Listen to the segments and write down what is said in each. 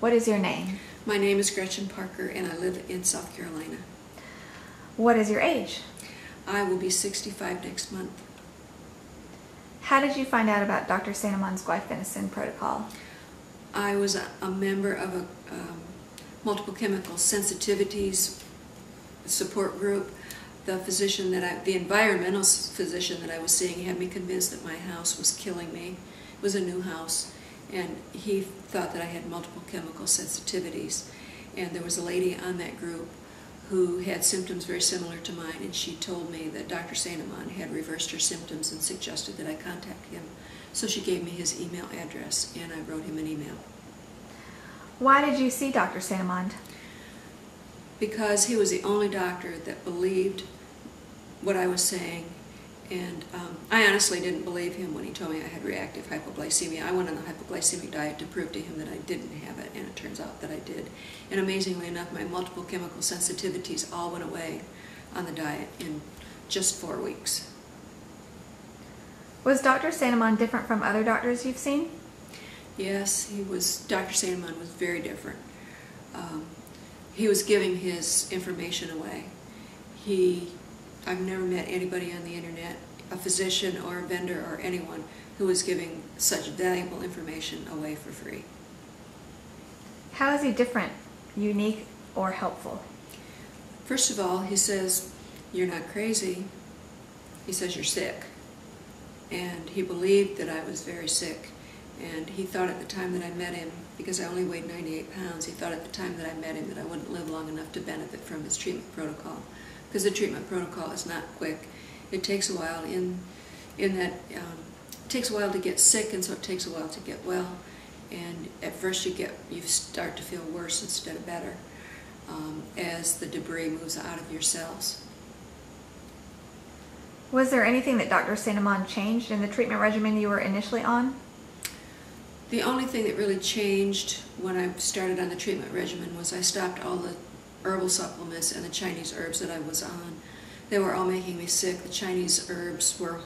What is your name? My name is Gretchen Parker and I live in South Carolina. What is your age? I will be 65 next month. How did you find out about Dr. Sandeman's guaifenesin protocol? I was a member of a multiple chemical sensitivities support group. The environmental physician that I was seeing had me convinced that my house was killing me. It was a new house, and he thought that I had multiple chemical sensitivities. And there was a lady on that group who had symptoms very similar to mine, and she told me that Dr. Sandeman had reversed her symptoms and suggested that I contact him. So she gave me his email address, and I wrote him an email. Why did you see Dr. Sandeman? Because he was the only doctor that believed what I was saying, and I honestly didn't believe him when he told me I had reactive hypoglycemia. I went on the hypoglycemic diet to prove to him that I didn't have it, and it turns out that I did. And amazingly enough, my multiple chemical sensitivities all went away on the diet in just 4 weeks. Was Dr. Sandeman different from other doctors you've seen? Yes, Dr. Sandeman was very different. He was giving his information away. I've never met anybody on the internet, a physician or a vendor or anyone, who was giving such valuable information away for free. How is he different, unique, or helpful? First of all, he says, "You're not crazy." He says, "You're sick." And he believed that I was very sick. And he thought at the time that I met him, because I only weighed 98 pounds, he thought at the time that I met him that I wouldn't live long enough to benefit from his treatment protocol. Because the treatment protocol is not quick. It takes a while it takes a while to get sick, and so it takes a while to get well. And at first you start to feel worse instead of better as the debris moves out of your cells. Was there anything that Dr. Sandeman changed in the treatment regimen you were initially on? The only thing that really changed when I started on the treatment regimen was I stopped all the herbal supplements and the Chinese herbs that I was on. They were all making me sick. The Chinese herbs were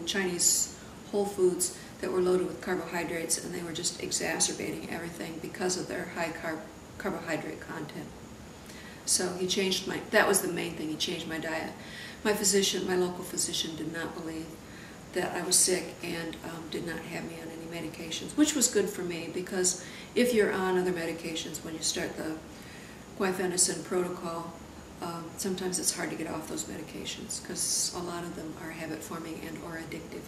Chinese whole foods that were loaded with carbohydrates, and they were just exacerbating everything because of their high carbohydrate content. So that was the main thing. He changed my diet. My local physician, did not believe that I was sick and did not have me on any medications, which was good for me, because if you're on other medications when you start the guaifenesin protocol, sometimes it's hard to get off those medications because a lot of them are habit-forming and or addictive.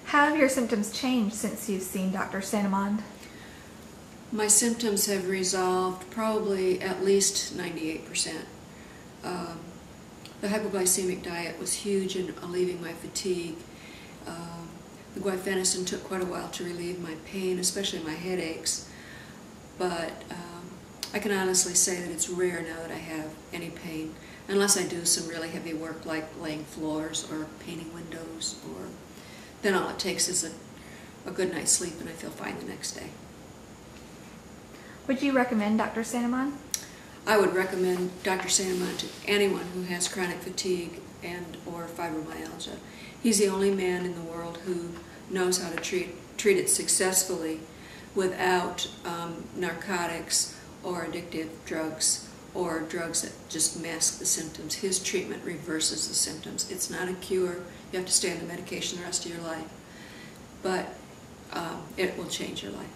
How have your symptoms changed since you've seen Dr. Sandeman? My symptoms have resolved probably at least 98%. The hypoglycemic diet was huge in alleviating my fatigue. The guaifenesin took quite a while to relieve my pain, especially my headaches. But I can honestly say that it's rare now that I have any pain, unless I do some really heavy work like laying floors or painting windows, or then all it takes is a good night's sleep and I feel fine the next day. Would you recommend Dr. Sandeman? I would recommend Dr. Sandeman to anyone who has chronic fatigue and or fibromyalgia. He's the only man in the world who knows how to treat it successfully without narcotics or addictive drugs or drugs that just mask the symptoms. His treatment reverses the symptoms. It's not a cure. You have to stay on the medication the rest of your life, but it will change your life.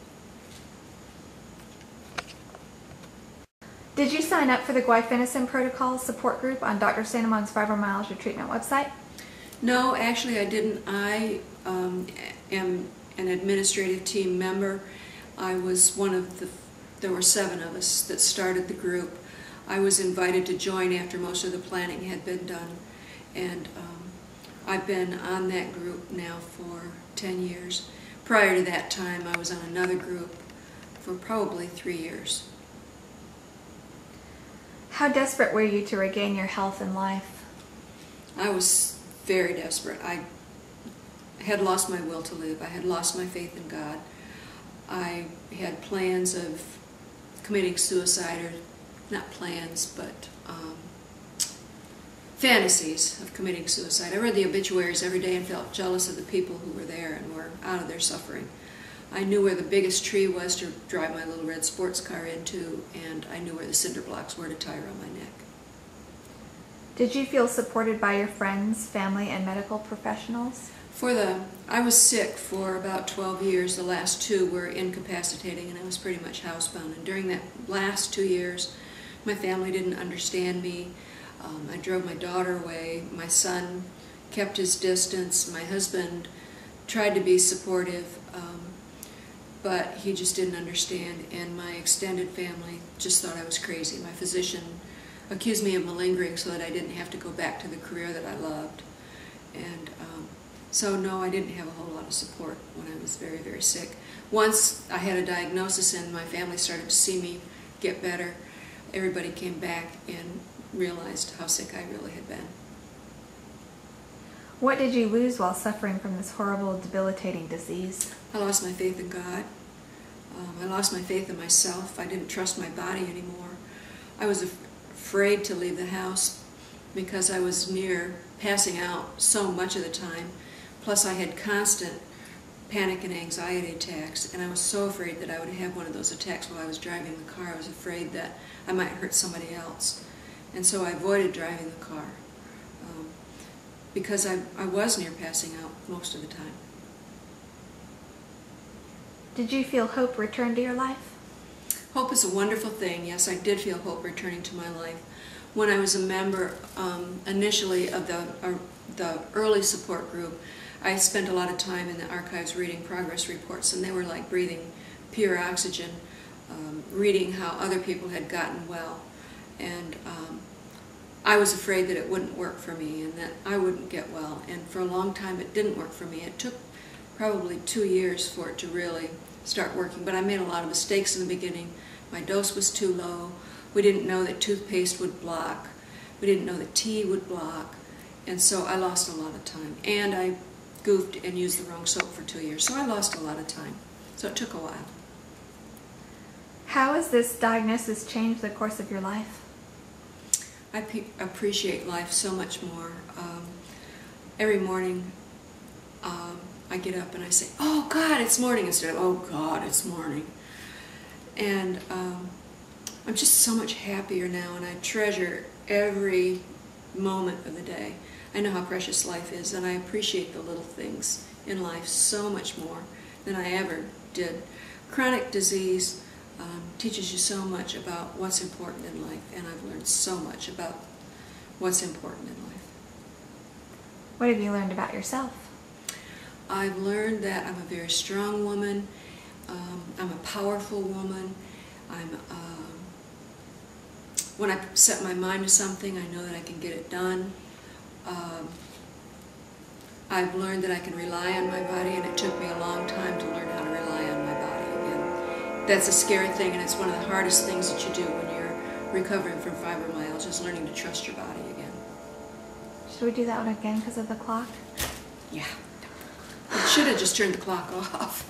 Did you sign up for the guaifenesin protocol support group on Dr. Sandeman's fibromyalgia treatment website? No, actually I didn't. I am an administrative team member. I was there were 7 of us that started the group. I was invited to join after most of the planning had been done, and I've been on that group now for 10 years. Prior to that time, I was on another group for probably 3 years. How desperate were you to regain your health and life? I was very desperate. I had lost my will to live. I had lost my faith in God. I had plans of committing suicide, or not plans, but fantasies of committing suicide. I read the obituaries every day and felt jealous of the people who were there and were out of their suffering. I knew where the biggest tree was to drive my little red sports car into, and I knew where the cinder blocks were to tie around my neck. Did you feel supported by your friends, family, and medical professionals? I was sick for about 12 years. The last 2 were incapacitating, and I was pretty much housebound. And during that last 2 years, my family didn't understand me. I drove my daughter away. My son kept his distance. My husband tried to be supportive, but he just didn't understand. And my extended family just thought I was crazy. My physician accused me of malingering so that I didn't have to go back to the career that I loved. And so no, I didn't have a whole lot of support when I was very, very sick. Once I had a diagnosis and my family started to see me get better, everybody came back and realized how sick I really had been. What did you lose while suffering from this horrible, debilitating disease? I lost my faith in God. I lost my faith in myself. I didn't trust my body anymore. I was afraid to leave the house because I was near passing out so much of the time. Plus I had constant panic and anxiety attacks, and I was so afraid that I would have one of those attacks while I was driving the car. I was afraid that I might hurt somebody else. And so I avoided driving the car because I was near passing out most of the time. Did you feel hope return to your life? Hope is a wonderful thing. Yes, I did feel hope returning to my life. When I was a member initially of the early support group, I spent a lot of time in the archives reading progress reports, and they were like breathing pure oxygen, reading how other people had gotten well. And I was afraid that it wouldn't work for me and that I wouldn't get well. And for a long time it didn't work for me. It took probably 2 years for it to really start working, but I made a lot of mistakes in the beginning. My dose was too low. We didn't know that toothpaste would block. We didn't know that tea would block. And so I lost a lot of time. And I goofed and used the wrong soap for 2 years. So I lost a lot of time. So it took a while. How has this diagnosis changed the course of your life? I appreciate life so much more. Every morning I get up and I say, "Oh God, it's morning," instead of, "Oh God, it's morning." And I'm just so much happier now, and I treasure every moment of the day. I know how precious life is, and I appreciate the little things in life so much more than I ever did. Chronic disease teaches you so much about what's important in life, and I've learned so much about what's important in life. What have you learned about yourself? I've learned that I'm a very strong woman. I'm a powerful woman. When I set my mind to something, I know that I can get it done. I've learned that I can rely on my body, and it took me a long time to learn how to rely on my body again. That's a scary thing, and it's one of the hardest things that you do when you're recovering from fibromyalgia, is learning to trust your body again. Should we do that one again because of the clock? Yeah. I should have just turned the clock off.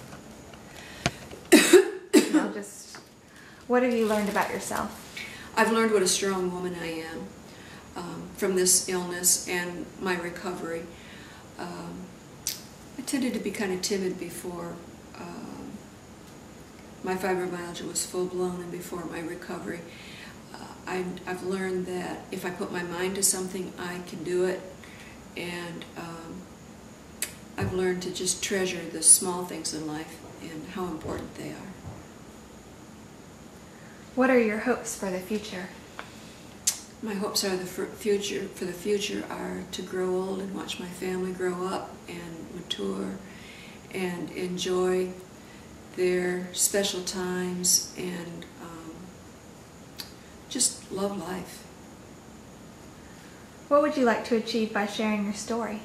No, what have you learned about yourself? I've learned what a strong woman I am from this illness and my recovery. I tended to be kind of timid before my fibromyalgia was full-blown and before my recovery. I've learned that if I put my mind to something, I can do it, and I've learned to just treasure the small things in life and how important they are. What are your hopes for the future? My hopes are for the future are to grow old and watch my family grow up and mature and enjoy their special times and just love life. What would you like to achieve by sharing your story?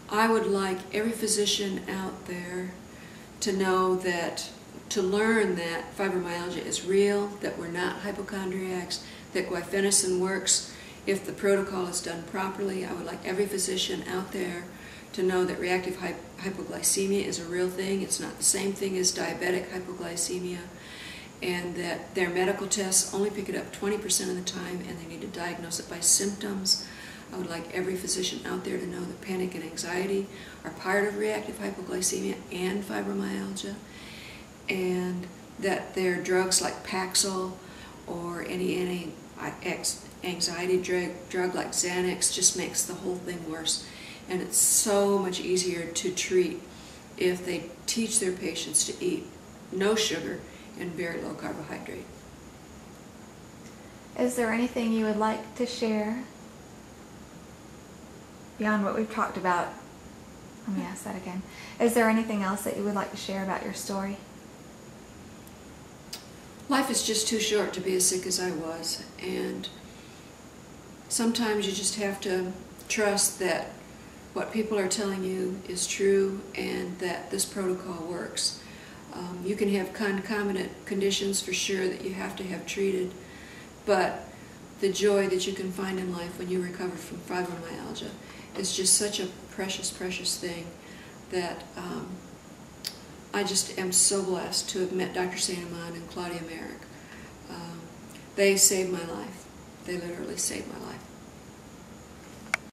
I would like every physician out there to know that, to learn that fibromyalgia is real, that we're not hypochondriacs, that guaifenesin works if the protocol is done properly. I would like every physician out there to know that reactive hypoglycemia is a real thing. It's not the same thing as diabetic hypoglycemia, and that their medical tests only pick it up 20% of the time, and they need to diagnose it by symptoms. I would like every physician out there to know that panic and anxiety are part of reactive hypoglycemia and fibromyalgia, and that there are drugs like Paxil or any anxiety drug like Xanax just makes the whole thing worse. And it's so much easier to treat if they teach their patients to eat no sugar and very low carbohydrate. Is there anything you would like to share beyond what we've talked about? Let me ask that again. Is there anything else that you would like to share about your story? Life is just too short to be as sick as I was, and sometimes you just have to trust that what people are telling you is true and that this protocol works. You can have concomitant conditions for sure that you have to have treated, but the joy that you can find in life when you recover from fibromyalgia is just such a precious, precious thing that I just am so blessed to have met Dr. Sandeman and Claudia Merrick. They saved my life. They literally saved my life.